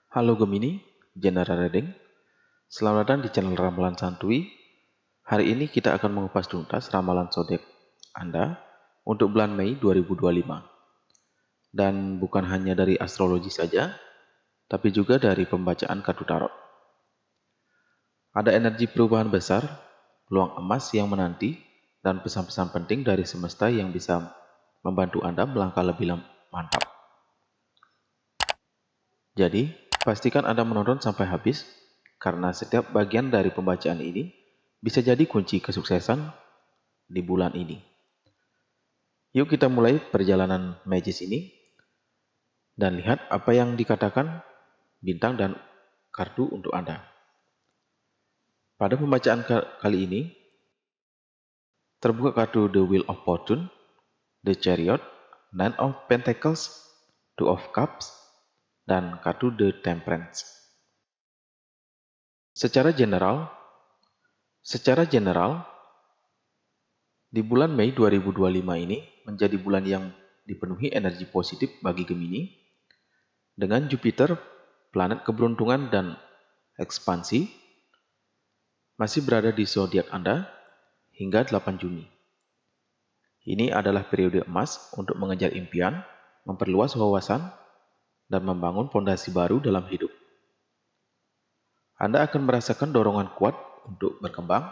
Halo Gemini, General Reading. Selamat datang di channel Ramalan Santuy. Hari ini kita akan mengupas tuntas ramalan zodiak Anda untuk bulan Mei 2025. Dan bukan hanya dari astrologi saja, tapi juga dari pembacaan kartu tarot. Ada energi perubahan besar, peluang emas yang menanti, dan pesan-pesan penting dari semesta yang bisa membantu Anda melangkah lebih mantap. Jadi, pastikan Anda menonton sampai habis, karena setiap bagian dari pembacaan ini bisa jadi kunci kesuksesan di bulan ini. Yuk kita mulai perjalanan magis ini, dan lihat apa yang dikatakan bintang dan kartu untuk Anda. Pada pembacaan kali ini, terbuka kartu The Wheel of Fortune, The Chariot, Nine of Pentacles, Two of Cups, dan kartu The Temperance. Secara general, di bulan Mei 2025 ini menjadi bulan yang dipenuhi energi positif bagi Gemini, dengan Jupiter, planet keberuntungan dan ekspansi, masih berada di zodiak Anda hingga 8 Juni. Ini adalah periode emas untuk mengejar impian, memperluas wawasan, dan membangun fondasi baru dalam hidup. Anda akan merasakan dorongan kuat untuk berkembang,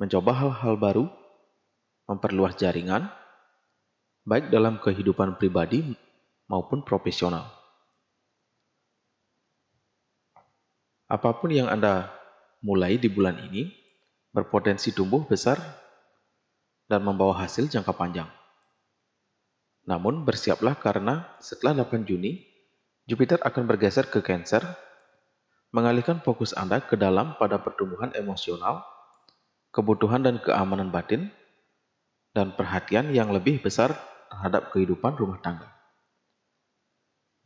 mencoba hal-hal baru, memperluas jaringan, baik dalam kehidupan pribadi maupun profesional. Apapun yang Anda mulai di bulan ini berpotensi tumbuh besar dan membawa hasil jangka panjang. Namun bersiaplah karena setelah 8 Juni, Jupiter akan bergeser ke Cancer, mengalihkan fokus Anda ke dalam pada pertumbuhan emosional, kebutuhan dan keamanan batin, dan perhatian yang lebih besar terhadap kehidupan rumah tangga.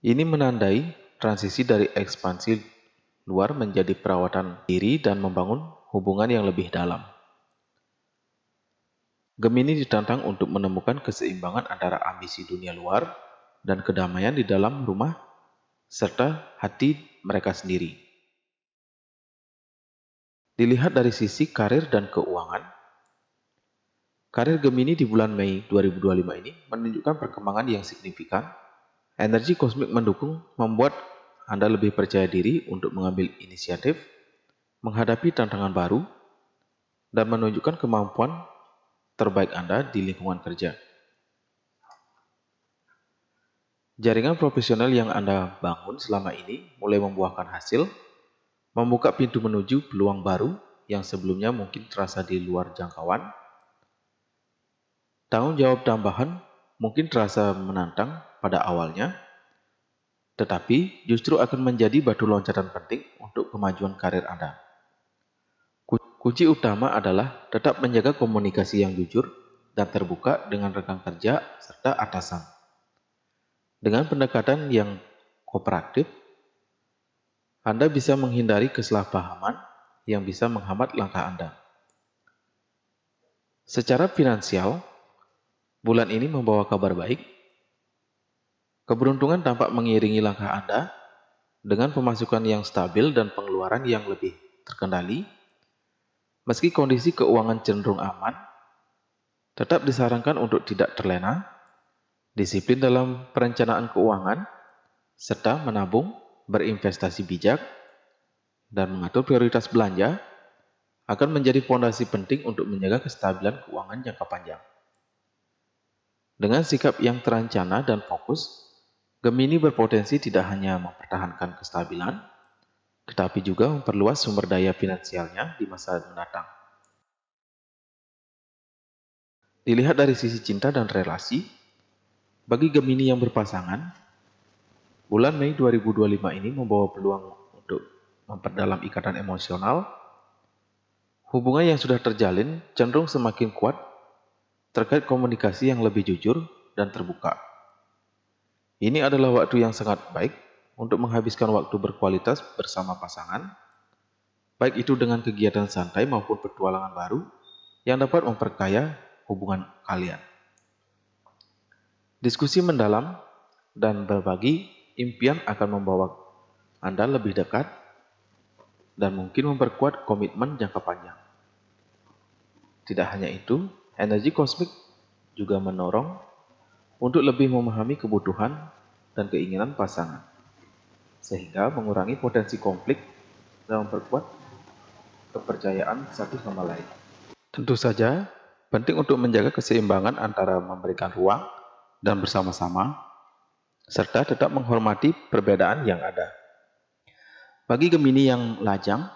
Ini menandai transisi dari ekspansi luar menjadi perawatan diri dan membangun hubungan yang lebih dalam. Gemini ditantang untuk menemukan keseimbangan antara ambisi dunia luar dan kedamaian di dalam rumah serta hati mereka sendiri. Dilihat dari sisi karir dan keuangan, karir Gemini di bulan Mei 2025 ini menunjukkan perkembangan yang signifikan. Energi kosmik mendukung membuat Anda lebih percaya diri untuk mengambil inisiatif, menghadapi tantangan baru, dan menunjukkan kemampuan terbaik Anda di lingkungan kerja. Jaringan profesional yang Anda bangun selama ini mulai membuahkan hasil, membuka pintu menuju peluang baru yang sebelumnya mungkin terasa di luar jangkauan. Tanggung jawab tambahan mungkin terasa menantang pada awalnya, tetapi justru akan menjadi batu loncatan penting untuk kemajuan karir Anda. Kunci utama adalah tetap menjaga komunikasi yang jujur dan terbuka dengan rekan kerja serta atasan. Dengan pendekatan yang kooperatif, Anda bisa menghindari kesalahpahaman yang bisa menghambat langkah Anda. Secara finansial, bulan ini membawa kabar baik. Keberuntungan tampak mengiringi langkah Anda dengan pemasukan yang stabil dan pengeluaran yang lebih terkendali. Meski kondisi keuangan cenderung aman, tetap disarankan untuk tidak terlena, disiplin dalam perencanaan keuangan, serta menabung, berinvestasi bijak, dan mengatur prioritas belanja akan menjadi fondasi penting untuk menjaga kestabilan keuangan jangka panjang. Dengan sikap yang terencana dan fokus, Gemini berpotensi tidak hanya mempertahankan kestabilan, tetapi juga memperluas sumber daya finansialnya di masa mendatang. Dilihat dari sisi cinta dan relasi, bagi Gemini yang berpasangan, bulan Mei 2025 ini membawa peluang untuk memperdalam ikatan emosional. Hubungan yang sudah terjalin cenderung semakin kuat terkait komunikasi yang lebih jujur dan terbuka. Ini adalah waktu yang sangat baik untuk menghabiskan waktu berkualitas bersama pasangan, baik itu dengan kegiatan santai maupun petualangan baru yang dapat memperkaya hubungan kalian. Diskusi mendalam dan berbagi impian akan membawa Anda lebih dekat dan mungkin memperkuat komitmen jangka panjang. Tidak hanya itu, energi kosmik juga mendorong untuk lebih memahami kebutuhan dan keinginan pasangan, sehingga mengurangi potensi konflik dan memperkuat kepercayaan satu sama lain. Tentu saja, penting untuk menjaga keseimbangan antara memberikan ruang dan bersama-sama, serta tetap menghormati perbedaan yang ada. Bagi Gemini yang lajang,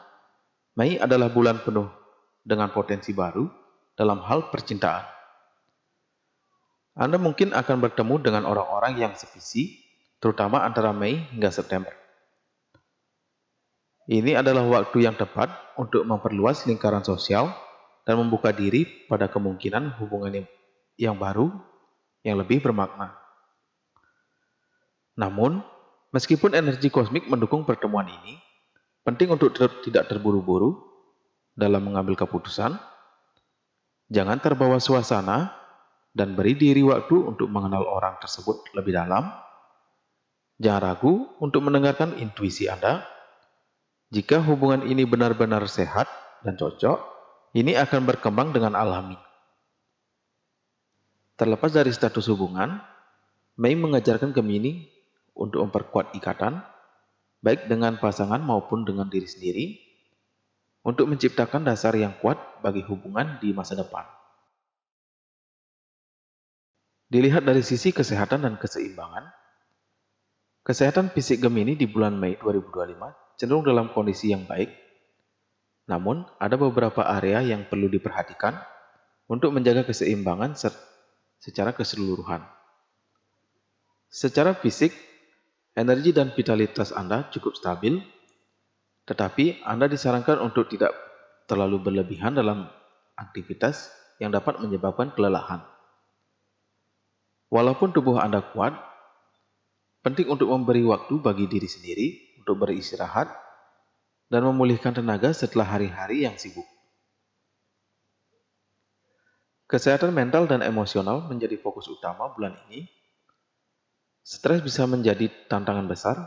Mei adalah bulan penuh dengan potensi baru dalam hal percintaan. Anda mungkin akan bertemu dengan orang-orang yang sevisi, terutama antara Mei hingga September. Ini adalah waktu yang tepat untuk memperluas lingkaran sosial dan membuka diri pada kemungkinan hubungan yang baru yang lebih bermakna. Namun, meskipun energi kosmik mendukung pertemuan ini, penting untuk tidak terburu-buru dalam mengambil keputusan. Jangan terbawa suasana dan beri diri waktu untuk mengenal orang tersebut lebih dalam. Jangan ragu untuk mendengarkan intuisi Anda. Jika hubungan ini benar-benar sehat dan cocok, ini akan berkembang dengan alami. Terlepas dari status hubungan, Mei mengajarkan Gemini untuk memperkuat ikatan, baik dengan pasangan maupun dengan diri sendiri, untuk menciptakan dasar yang kuat bagi hubungan di masa depan. Dilihat dari sisi kesehatan dan keseimbangan, kesehatan fisik Gemini di bulan Mei 2025 cenderung dalam kondisi yang baik, namun ada beberapa area yang perlu diperhatikan untuk menjaga keseimbangan secara keseluruhan. Secara fisik, energi dan vitalitas Anda cukup stabil, tetapi Anda disarankan untuk tidak terlalu berlebihan dalam aktivitas yang dapat menyebabkan kelelahan. Walaupun tubuh Anda kuat, penting untuk memberi waktu bagi diri sendiri untuk beristirahat dan memulihkan tenaga setelah hari-hari yang sibuk. Kesehatan mental dan emosional menjadi fokus utama bulan ini. Stres bisa menjadi tantangan besar,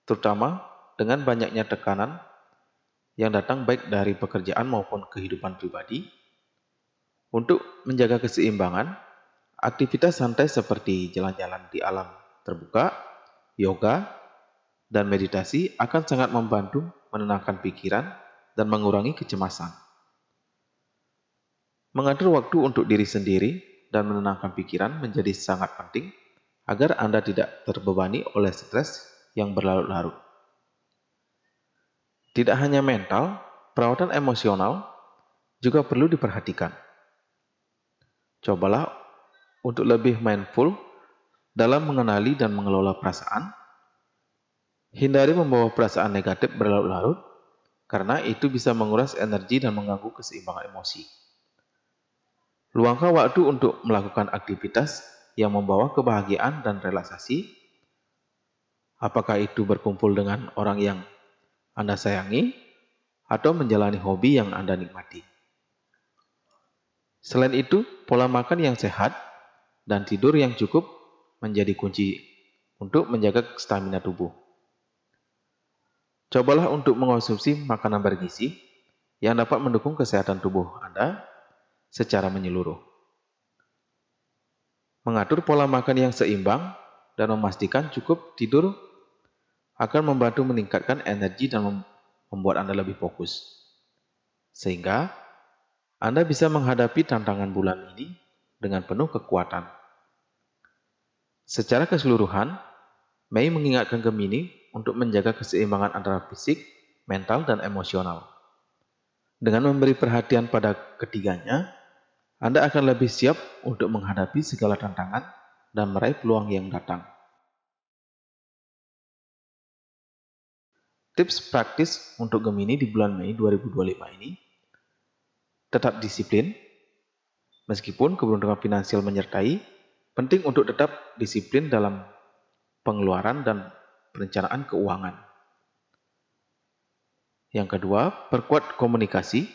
terutama dengan banyaknya tekanan yang datang baik dari pekerjaan maupun kehidupan pribadi. Untuk menjaga keseimbangan, aktivitas santai seperti jalan-jalan di alam terbuka, yoga, dan meditasi akan sangat membantu menenangkan pikiran dan mengurangi kecemasan. Mengatur waktu untuk diri sendiri dan menenangkan pikiran menjadi sangat penting agar Anda tidak terbebani oleh stres yang berlarut-larut. Tidak hanya mental, perawatan emosional juga perlu diperhatikan. Cobalah untuk lebih mindful dalam mengenali dan mengelola perasaan. Hindari membawa perasaan negatif berlarut-larut, karena itu bisa menguras energi dan mengganggu keseimbangan emosi. Luangkan waktu untuk melakukan aktivitas yang membawa kebahagiaan dan relaksasi. Apakah itu berkumpul dengan orang yang Anda sayangi, atau menjalani hobi yang Anda nikmati. Selain itu, pola makan yang sehat dan tidur yang cukup menjadi kunci untuk menjaga stamina tubuh. Cobalah untuk mengonsumsi makanan bergizi yang dapat mendukung kesehatan tubuh Anda secara menyeluruh. Mengatur pola makan yang seimbang dan memastikan cukup tidur akan membantu meningkatkan energi dan membuat Anda lebih fokus. Sehingga Anda bisa menghadapi tantangan bulan ini dengan penuh kekuatan. Secara keseluruhan, Mei mengingatkan Gemini untuk menjaga keseimbangan antara fisik, mental, dan emosional. Dengan memberi perhatian pada ketiganya, Anda akan lebih siap untuk menghadapi segala tantangan dan meraih peluang yang datang. Tips praktis untuk Gemini di bulan Mei 2025 ini: tetap disiplin. Meskipun keberuntungan finansial menyertai, penting untuk tetap disiplin dalam pengeluaran dan perencanaan keuangan. Yang kedua, perkuat komunikasi.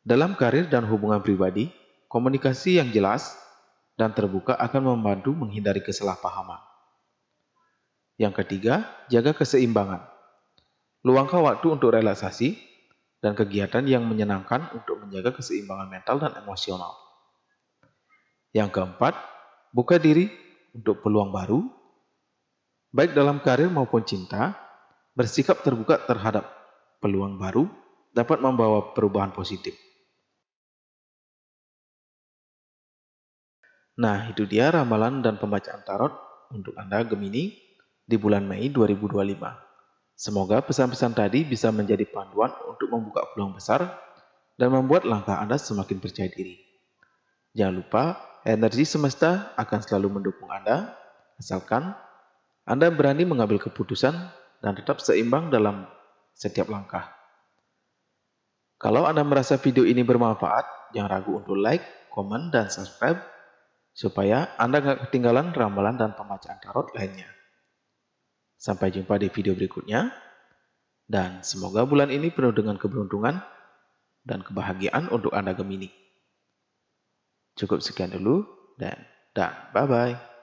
Dalam karir dan hubungan pribadi, komunikasi yang jelas dan terbuka akan membantu menghindari kesalahpahaman. Yang ketiga, jaga keseimbangan. Luangkan waktu untuk relaksasi dan kegiatan yang menyenangkan untuk menjaga keseimbangan mental dan emosional. Yang keempat, buka diri untuk peluang baru, baik dalam karir maupun cinta. Bersikap terbuka terhadap peluang baru dapat membawa perubahan positif. Nah, itu dia ramalan dan pembacaan tarot untuk Anda Gemini di bulan Mei 2025. Semoga pesan-pesan tadi bisa menjadi panduan untuk membuka peluang besar dan membuat langkah Anda semakin percaya diri. Jangan lupa, energi semesta akan selalu mendukung Anda, asalkan Anda berani mengambil keputusan dan tetap seimbang dalam setiap langkah. Kalau Anda merasa video ini bermanfaat, jangan ragu untuk like, komen, dan subscribe supaya Anda nggak ketinggalan ramalan dan pembacaan tarot lainnya. Sampai jumpa di video berikutnya, dan semoga bulan ini penuh dengan keberuntungan dan kebahagiaan untuk Anda Gemini. Cukup sekian dulu, dan bye-bye.